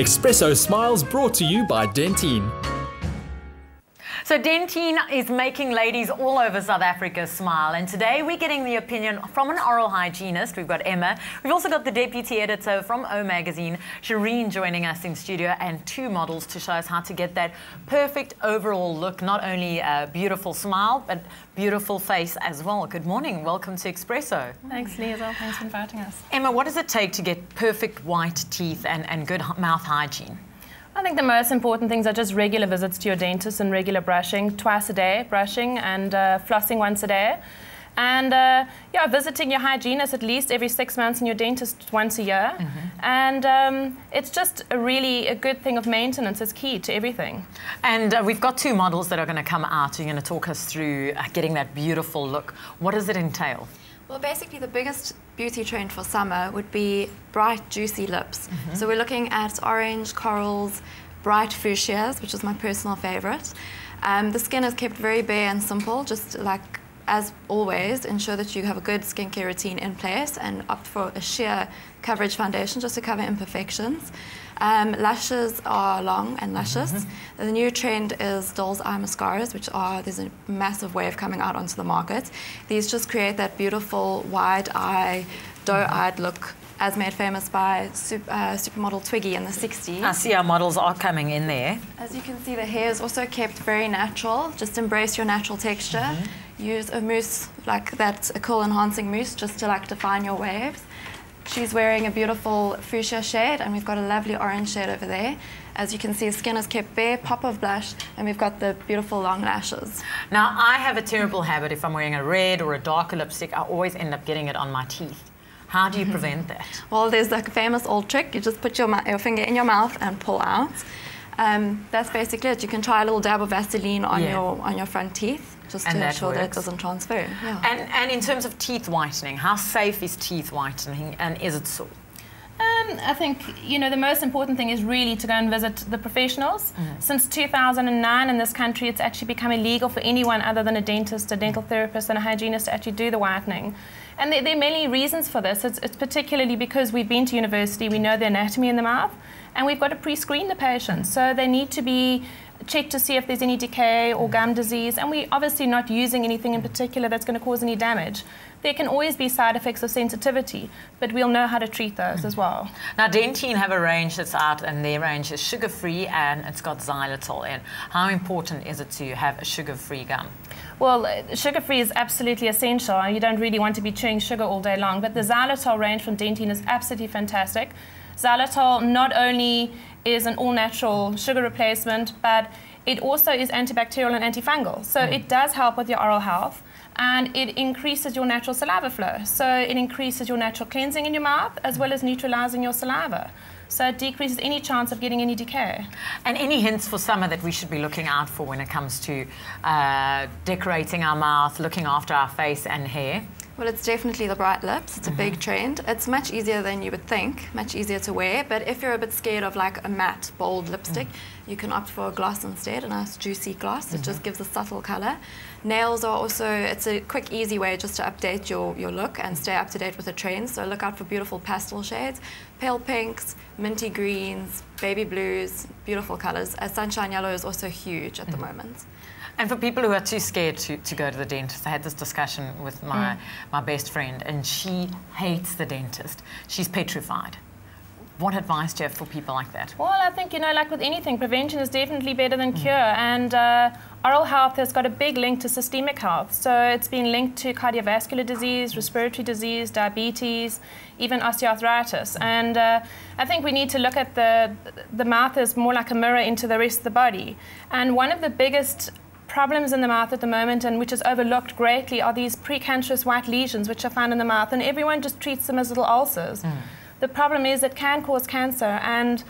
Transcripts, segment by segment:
eXpresso Smiles brought to you by Dentyne. So Dentyne is making ladies all over South Africa smile, and today we're getting the opinion from an oral hygienist. We've got Emma. We've also got the deputy editor from O Magazine, Shireen, joining us in studio, and two models to show us how to get that perfect overall look, not only a beautiful smile, but beautiful face as well. Good morning. Welcome to eXpresso. Thanks, Liesl. Thanks for inviting us. Emma, what does it take to get perfect white teeth and good mouth hygiene? I think the most important things are just regular visits to your dentist and regular brushing, twice a day brushing, and flossing once a day. And yeah, visiting your hygienist at least every 6 months and your dentist once a year. And it's just a good thing of maintenance. It's key to everything. And we've got two models that are going to come out. You're going to talk us through getting that beautiful look. What does it entail? Well, basically the biggest beauty trend for summer would be bright, juicy lips. So we're looking at orange, corals, bright fuchsias, which is my personal favorite. The skin is kept very bare and simple, just like as always. Ensure that you have a good skincare routine in place and opt for a sheer coverage foundation just to cover imperfections. Lashes are long and luscious. The new trend is doll's eye mascaras, there's a massive wave coming out onto the market. These just create that beautiful wide eye, doe-eyed look, as made famous by supermodel Twiggy in the 60s. I see our models are coming in there. As you can see, the hair is also kept very natural. Just embrace your natural texture. Use a mousse like that, a curl enhancing mousse, just to like define your waves. She's wearing a beautiful fuchsia shade, and we've got a lovely orange shade over there. As you can see, the skin is kept bare, pop of blush, and we've got the beautiful long lashes. Now, I have a terrible habit. If I'm wearing a red or a darker lipstick, I always end up getting it on my teeth. How do you prevent that? Well, there's like a famous old trick. You just put your finger in your mouth and pull out. That's basically it. You can try a little dab of Vaseline on your front teeth, just to ensure that it doesn't transfer. Yeah. And in terms of teeth whitening, how safe is teeth whitening, and is it so? I think, you know, the most important thing is really to go and visit the professionals. Since 2009 in this country, it's actually become illegal for anyone other than a dentist, a dental therapist, and a hygienist to actually do the whitening. And there are many reasons for this. It's particularly because we've been to university, we know the anatomy in the mouth, and we've got to pre-screen the patients. So they need to be checked to see if there's any decay or gum disease, and we're obviously not using anything in particular that's going to cause any damage. There can always be side effects of sensitivity, but we'll know how to treat those as well. Now, Dentyne have a range that's out, and their range is sugar-free, and it's got xylitol in. How important is it to have a sugar-free gum? Well, sugar-free is absolutely essential. You don't really want to be chewing sugar all day long, but the xylitol range from Dentyne is absolutely fantastic. Xylitol not only is an all-natural sugar replacement, but it also is antibacterial and antifungal. So it does help with your oral health, and it increases your natural saliva flow. So it increases your natural cleansing in your mouth, as well as neutralizing your saliva. So it decreases any chance of getting any decay. And any hints for summer that we should be looking out for when it comes to decorating our mouth, looking after our face and hair? Well, it's definitely the bright lips. It's a big trend. It's much easier than you would think, much easier to wear. But if you're a bit scared of like a matte, bold lipstick, you can opt for a gloss instead, a nice juicy gloss. It just gives a subtle color. Nails are also, it's a quick, easy way just to update your look and stay up to date with the trends. So look out for beautiful pastel shades, pale pinks, minty greens, baby blues, beautiful colors. Sunshine yellow is also huge at the moment. And for people who are too scared to go to the dentist, I had this discussion with my best friend, and she hates the dentist. She's petrified. What advice do you have for people like that? Well, I think, you know, like with anything, prevention is definitely better than cure. And oral health has got a big link to systemic health. So it's been linked to cardiovascular disease, respiratory disease, diabetes, even osteoarthritis. And I think we need to look at the mouth as more like a mirror into the rest of the body. And one of the biggest problems in the mouth at the moment, and which is overlooked greatly, are these precancerous white lesions which are found in the mouth, and everyone just treats them as little ulcers. The problem is it can cause cancer, and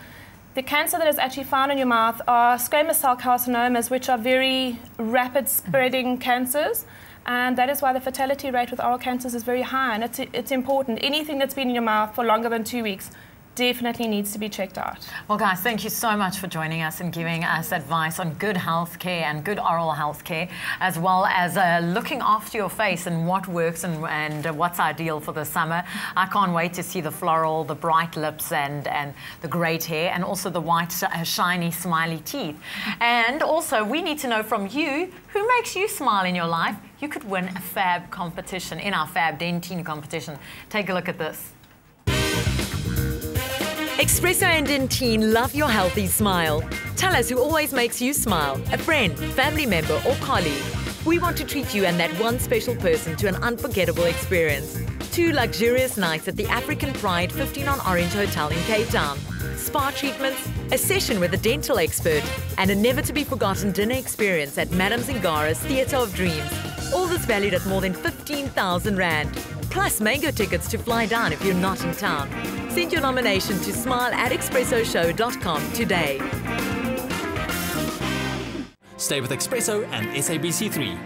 the cancer that is actually found in your mouth are squamous cell carcinomas, which are very rapid spreading cancers, and that is why the fatality rate with oral cancers is very high. And it's important. Anything that's been in your mouth for longer than 2 weeks, definitely needs to be checked out. Well, guys, thank you so much for joining us and giving us advice on good health care and good oral health care, as well as looking after your face and what works and what's ideal for the summer. I can't wait to see the floral, the bright lips and the great hair, and also the white, shiny, smiley teeth. And also, we need to know from you, who makes you smile in your life? You could win a fab competition in our Fab Dentyne competition. Take a look at this. eXpresso and Dentyne love your healthy smile. Tell us who always makes you smile, a friend, family member or colleague. We want to treat you and that one special person to an unforgettable experience. 2 luxurious nights at the African Pride 15 on Orange Hotel in Cape Town. Spa treatments, a session with a dental expert, and a never-to-be-forgotten dinner experience at Madame Zingara's Theatre of Dreams. All this valued at more than 15,000 Rand. Plus mango tickets to fly down if you're not in town. Send your nomination to smile@expressoshow.com today. Stay with eXpresso and SABC3.